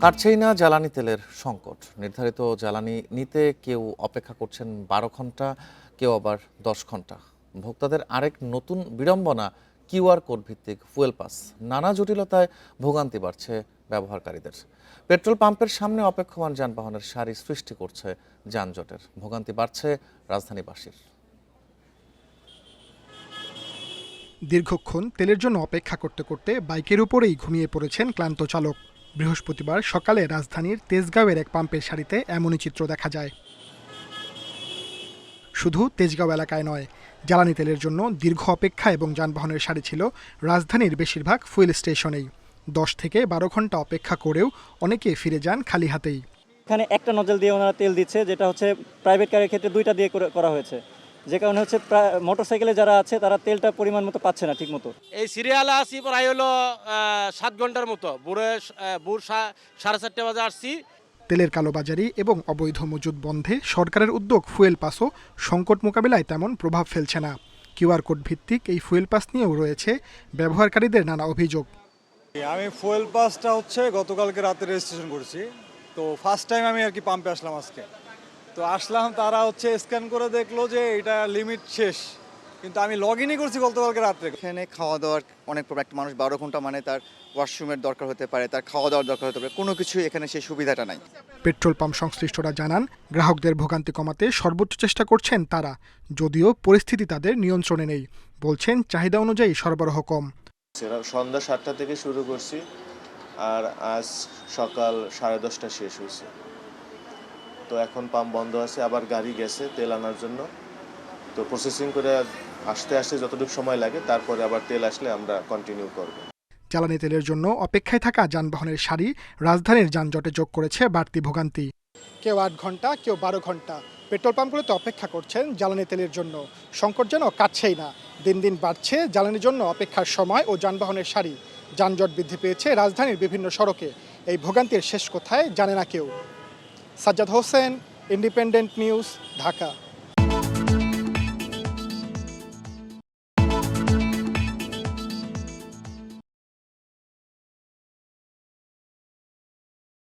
কাটছেই না জ্বালানি তেলের সংকট। নির্ধারিত জ্বালানি নিতে কেউ অপেক্ষা করছেন 12 ঘন্টা, কেউ আবার 10 ঘন্টা। ভোক্তাদের আরেক নতুন বিড়ম্বনা কিউআর কোড ভিত্তিক ফুয়েল পাস। নানা জটিলতায় ভোগান্তি বাড়ছে ব্যবহারকারীদের। পেট্রোল পাম্পের সামনে অপেক্ষমান যানবাহনের সারি সৃষ্টি করছে যানজটের। ভোগান্তি বাড়ছে রাজধানীবাসীর। দীর্ঘক্ষণ তেলের জন্য অপেক্ষা করতে করতে বাইকের উপরেই ঘুমিয়ে পড়েছেন ক্লান্ত চালক। বৃহস্পতিবার সকালে রাজধানীর তেজগাঁওয়ের এক পাম্পের সারিতে এমনই চিত্র দেখা যায়। শুধু তেজগাঁও এলাকায় নয়, জ্বালানি তেলের জন্য দীর্ঘ অপেক্ষা এবং যানবাহনের সারি ছিল রাজধানীর বেশিরভাগ ফুয়েল স্টেশনেই। 10 থেকে 12 ঘন্টা অপেক্ষা করেও অনেকে ফিরে যান খালি হাতেই। এখানে একটা নজল দিয়ে ওনারা তেল দিচ্ছে, যেটা হচ্ছে প্রাইভেট কারের ক্ষেত্রে 2টা দিয়ে করা হয়েছে, যে কারণে হচ্ছে মোটরসাইকেলে যারা আছে তারা তেলটা পরিমাণ মতো পাচ্ছে না ঠিক মতো। এই সিরিয়ালে আসি প্রায় হলো 7 ঘন্টার মতো। ভোর 4:30 বাজে আসছি। তেলের কালোবাজারি এবং অবৈধ মজুদ বন্ধে সরকারের উদ্যোগ ফুয়েল পাসও সংকট মোকাবিলায় তেমন প্রভাব ফেলছে না। কিউআর কোড ভিত্তিক এই ফুয়েল পাস নিয়েও রয়েছে ব্যবহারকারীদের নানা অভিযোগ। আমি ফুয়েল পাসটা গতকালকে রাতে রেজিস্ট্রেশন করেছি, তো ফার্স্ট টাইম আমি আর কি পাম্পে আসলাম আজকে। তো আসলাম, তারা স্ক্যান করে দেখলো যে এটা লিমিট শেষ, কিন্তু আমি লগ ইনই করছি গতকালকে রাত্রে। এখানে খাওয়া দাওয়ার অনেক প্রবলেম। একটা মানুষ 12 ঘন্টা মানে তার ওয়াশরুমের দরকার হতে পারে, তার খাওয়া দাওয়ার দরকার হতে পারে, কোনো কিছু এখানে সেই সুবিধাটা নাই। পেট্রোল পাম্প সংশ্লিষ্টরা জানান, গ্রাহকদের ভোগান্তি কমাতে সর্বোচ্চ চেষ্টা করছেন তারা, যদিও পরিস্থিতি তাদের নিয়ন্ত্রণে নেই। বলছেন চাহিদা অনুযায়ী সরবরাহ কম। সন্ধ্যা 7টা থেকে শুরু করছি, আর আজ সকাল 10:30 শেষ হয়েছে। তো এখন পাম্প বন্ধ আছে, আবার গাড়ি গেছে তেল আনার জন্য। তো প্রসেসিং করে আসতে যতটুকু সময় লাগে, তারপরে আবার তেল আসলে আমরা কন্টিনিউ করব। জ্বালানি তেলের জন্য অপেক্ষায় থাকা যানবাহনের সারি রাজধানীর যানজটে যোগ করেছে বাড়তি ভোগান্তি। কেউ 8 ঘন্টা, কেউ 12 ঘন্টা পেট্রোল পাম্পগুলোতে অপেক্ষা করছেন জ্বালানি তেলের জন্য। সংকট যেন কাটছেই না। দিন দিন বাড়ছে জ্বালানির জন্য অপেক্ষার সময় ও যানবাহনের সারি। যানজট বৃদ্ধি পেয়েছে রাজধানীর বিভিন্ন সড়কে। এই ভোগান্তির শেষ কোথায় জানে না কেউ। Sajjad Hossain, independent news, Dhaka.